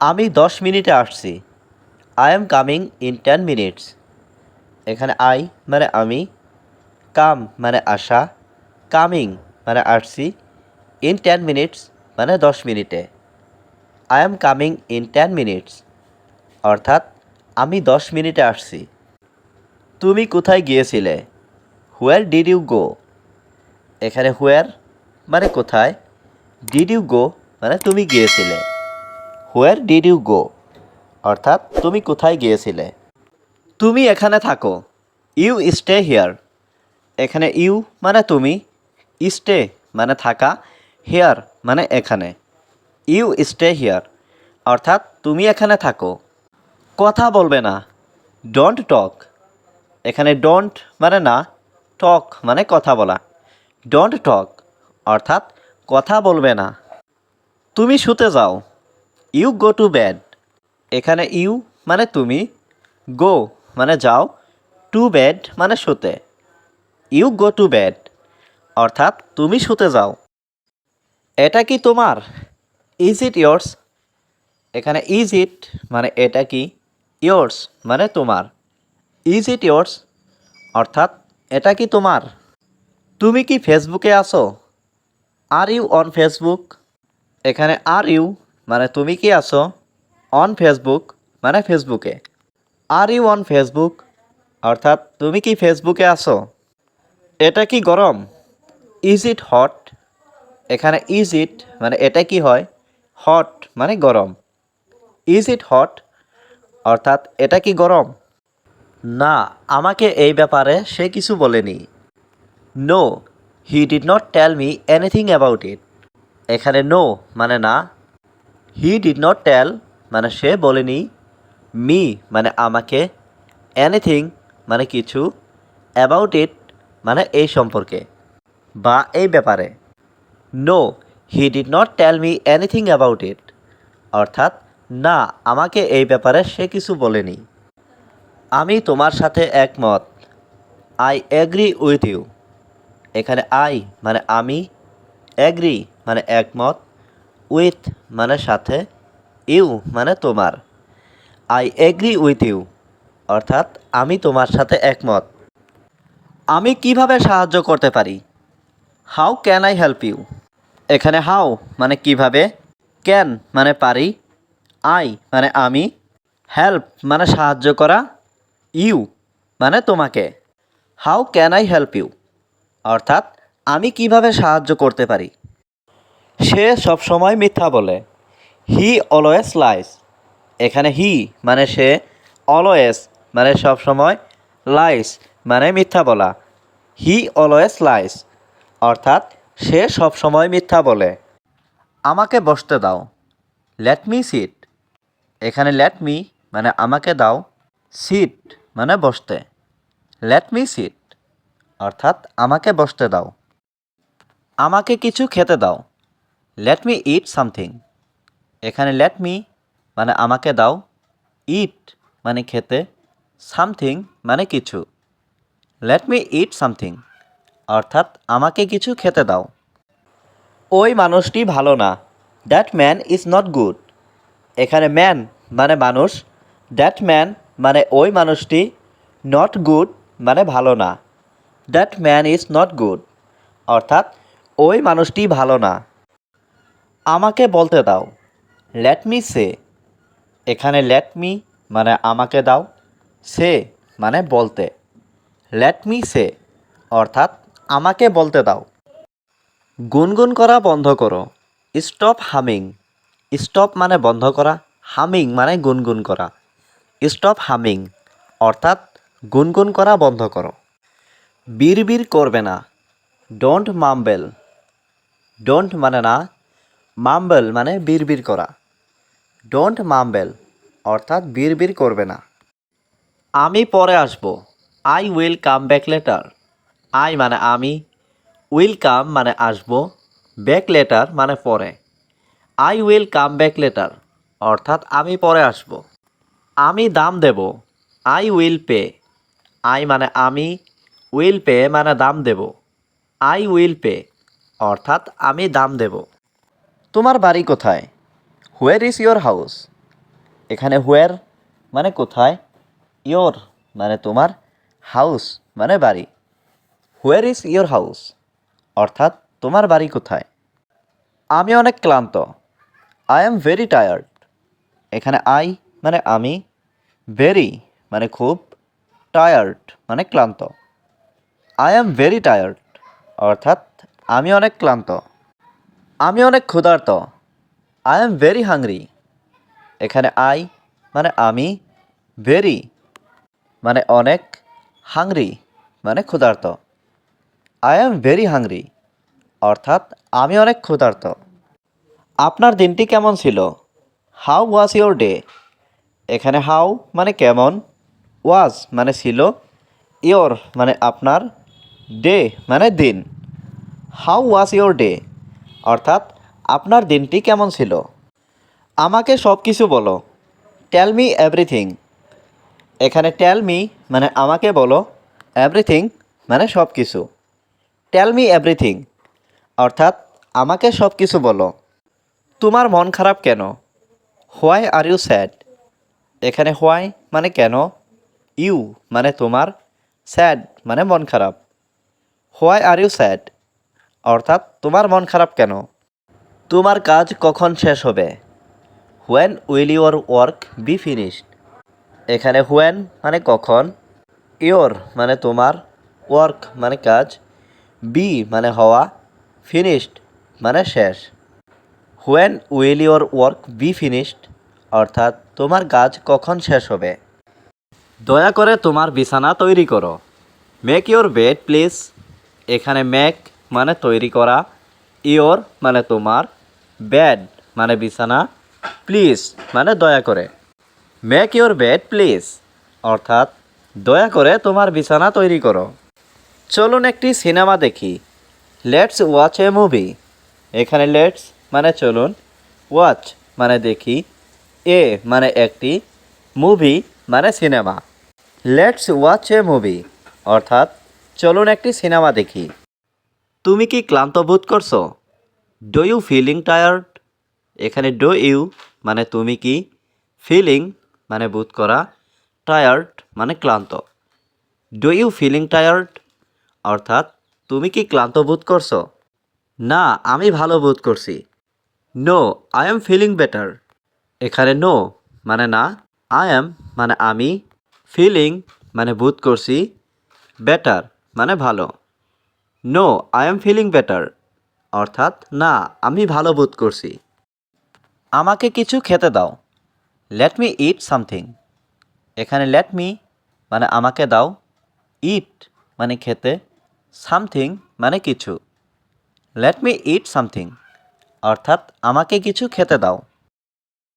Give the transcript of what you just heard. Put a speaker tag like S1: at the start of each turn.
S1: আমি 10 মিনিটে আসছি। I am coming in 10 minutes. এখানে আই মানে আমি, কাম মানে আসা, কামিং মানে আসছি, ইন 10 মিনিটস মানে 10 মিনিটে। I am coming in 10 minutes অর্থাৎ আমি 10 মিনিটে আসছি। তুমি কোথায় গিয়েছিলে? Where did you go? এখানে হোয়ার মানে কোথায়, ডিড ইউ গো মানে তুমি গিয়েছিলে। হোয়ার ডিড ইউ গো অর্থাৎ তুমি কোথায় গিয়েছিলে। তুমি এখানে থাকো। You stay here. এখানে ইউ মানে তুমি, স্টে মানে থাকা, হিয়ার মানে এখানে। ইউ স্টে হিয়ার অর্থাৎ তুমি এখানে থাকো। কথা বলবে না। Don't talk. এখানে ডোন্ট মানে না, টক মানে কথা বলা। ডোন্ট টক অর্থাৎ কথা বলবে না। তুমি শুতে যাও। You go to bed. এখানে ইউ মানে তুমি, গো মানে যাও, টু বেড মানে শুতে। ইউ গো টু বেড অর্থাৎ তুমি শুতে যাও। এটা কি তোমার? Is it yours? এখানে ইজ ইট মানে এটা কি, ইয়োর্স মানে তোমার। ইজ ইট ইয়োর্স অর্থাৎ এটা কি তোমার? তুমি কি ফেসবুকে আছো? Are you on Facebook? এখানে আর ইউ মানে তুমি কি আছো, অন ফেসবুক মানে ফেসবুকে। আর ইউ অন ফেসবুক অর্থাৎ তুমি কি ফেসবুকে আছো? এটা কি গরম? Is it hot? এখানে ইজ ইট মানে এটা কি হয়, হট মানে গরম। ইজ ইট হট অর্থাৎ এটা কি গরম? না, আমাকে এই ব্যাপারে সে কিছু বলেনি। No, he did not tell me anything about it. এখানে নো মানে না, হি ডিড নট টেল মানে সে বলেনি, মি মানে আমাকে, এনিথিং মানে কিছু, অ্যাবাউট ইট মানে এই সম্পর্কে বা এই ব্যাপারে। No, he did not tell me anything about it অর্থাৎ না, আমাকে এই ব্যাপারে সে কিছু বলেনি। আমি তোমার সাথে একমত। I agree with you. এখানে আই মানে আমি, এগ্রি মানে একমত, উইথ মানে সাথে, ইউ মানে তোমার। আই এগ্রি উইথ ইউ অর্থাৎ আমি তোমার সাথে একমত। আমি কিভাবে সাহায্য করতে পারি? How can I help you? এখানে হাউ মানে কিভাবে, ক্যান মানে পারি, আই মানে আমি, হেল্প মানে সাহায্য করা, ইউ মানে তোমাকে। How can I help you অর্থাৎ আমি কিভাবে সাহায্য করতে পারি। সে সবসময় মিথ্যা বলে। He always lies. এখানে হি মানে সে, অলওয়েজ মানে সবসময়, লাইস মানে মিথ্যা বলা। হি অলওয়েজ লাইস অর্থাৎ সে সবসময় মিথ্যা বলে। আমাকে বসতে দাও। Let me sit. এখানে লেট মি মানে আমাকে দাও, সিট মানে বসতে। লেট মি সিট অর্থাৎ আমাকে বসতে দাও। আমাকে কিছু খেতে দাও। লেট মি ইট সামথিং। এখানে লেট মি মানে আমাকে দাও, ইট মানে খেতে, সামথিং মানে কিছু। লেট মি ইট সামথিং অর্থাৎ আমাকে কিছু খেতে দাও। ওই মানুষটি ভালো না। That man is not good. এখানে ম্যান মানে মানুষ, দ্যাট ম্যান মানে ওই মানুষটি, নট গুড মানে ভালো না। That man is not good অর্থাৎ ওই মানুষটি ভালো না। আমাকে বলতে দাও। লেট মি সে। এখানে লেট মি মানে আমাকে দাও, সে মানে বলতে। লেট মি সে অর্থাৎ আমাকে বলতে দাও। গুনগুন করা বন্ধ করো। Stop humming. স্টপ মানে বন্ধ করা, হামিং মানে গুনগুন করা। স্টপ হামিং অর্থাৎ গুনগুন করা বন্ধ করো। বিড়বিড় করবে না। Don't mumble. ডোন্ট মানে না, মাম্বেল মানে বিড়বিড় করা। ডোন্ট মাম্বেল অর্থাৎ বিড়বিড় করবে না। আমি পরে আসব। I will come back later. I মানে আমি, উইল কাম মানে আসব, ব্যাক লেটার মানে পরে। I will come back later অর্থাৎ আমি পরে আসব। আমি দাম দেব। I will pay. আই মানে আমি, উইল পে মানে দাম দেব। আই উইল পে অর্থাৎ আমি দাম দেব। তোমার বাড়ি কোথায়? Where is your house? এখানে হোয়ার মানে কোথায়, ইয়োর মানে তোমার, হাউস মানে বাড়ি। হোয়ার ইজ ইয়োর হাউস অর্থাৎ তোমার বাড়ি কোথায়। আমি অনেক ক্লান্ত, আই অ্যাম ভেরি টায়ার্ড। এখানে আই মানে আমি, ভেরি মানে খুব, টায়ার্ড মানে ক্লান্ত। আই অ্যাম ভেরি টায়ার্ড অর্থাৎ আমি অনেক ক্লান্ত। আমি অনেক ক্ষুধার্ত, আই অ্যাম ভেরি হাংরি। এখানে আই মানে আমি, ভেরি মানে অনেক, হাংরি মানে ক্ষুধার্ত। আই অ্যাম ভেরি হাংরি অর্থাৎ আমি অনেক ক্ষুধার্ত। আপনার দিনটি কেমন ছিল, হাউ ওয়াজ ইয়োর ডে। এখানে হাউ মানে কেমন, ওয়াজ মানে ছিল, ইয়োর মানে আপনার, ডে মানে দিন। হাউ ওয়াজ ইয়োর ডে অর্থাৎ আপনার দিনটি কেমন ছিল। আমাকে সব কিছু বলো, টেল মি এভরিথিং। এখানে টেল মি মানে আমাকে বলো, এভরিথিং মানে সব কিছু। টেল মি এভরিথিং অর্থাৎ আমাকে সব কিছু বলো। তোমার মন খারাপ কেন, হোয়াই আর ইউ স্যাড। এখানে হোয়াই মানে কেন, ইউ মানে তোমার, স্যাড মানে মন খারাপ। হোয়াই আর ইউ স্যাড অর্থাৎ তোমার মন খারাপ কেন। তোমার কাজ কখন শেষ হবে, when will your work be finished. এখানে হোয়েন মানে কখন, ইয়োর মানে তোমার, ওয়ার্ক মানে কাজ, বি মানে হওয়া, ফিনিশড মানে শেষ। When will your work be finished অর্থাৎ তোমার কাজ কখন শেষ হবে। দয়া করে তোমার বিছানা তৈরি করো, মেক ইউর বেড প্লিজ। এখানে মেক মানে তৈরি করা, ইয়োর মানে তোমার, বেড মানে বিছানা, প্লিজ মানে দয়া করে। মেক ইউর বেড প্লিজ অর্থাৎ দয়া করে তোমার বিছানা তৈরি করো। চলুন একটি সিনেমা দেখি, লেটস ওয়াচ এ মুভি। এখানে লেটস মানে চলুন, ওয়াচ মানে দেখি, এ মানে একটি, মুভি মানে cinema. Let's watch A movie অর্থাৎ চলুন একটি সিনেমা দেখি। তুমি কি ক্লান্ত বোধ করছো, ডু ইউ ফিলিং টায়ার্ড। এখানে ডু ইউ মানে তুমি কি, ফিলিং মানে বোধ করা, টায়ার্ড মানে ক্লান্ত। ডু ইউ ফিলিং টায়ার্ড অর্থাৎ তুমি কি ক্লান্ত বোধ করছো। না আমি ভালো বোধ করছি, no I am feeling better. এখানে নো মানে না, আই এম মানে আমি, ফিলিং মানে বোধ করছি, বেটার মানে ভালো। No I am feeling better অর্থাৎ না আমি ভালো বোধ করছি। আমাকে কিছু খেতে দাও, লেট মি ইট সামথিং। এখানে লেট মি মানে আমাকে দাও, ইট মানে খেতে, সামথিং মানে কিছু। লেট মি ইট সামথিং অর্থাৎ আমাকে কিছু খেতে দাও।